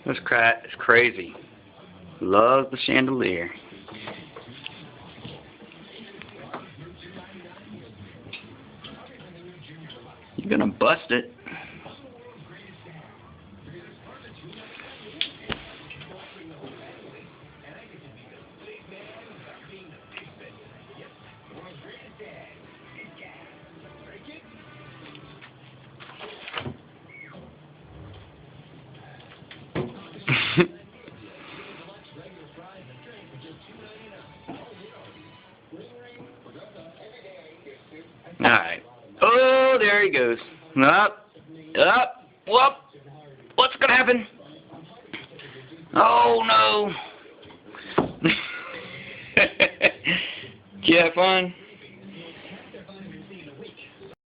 This cat is crazy. Loves the chandelier. You're gonna bust it. Alright. Oh, there he goes. Up. Up. Whoop. What's gonna happen? Oh, no. Did you have fun?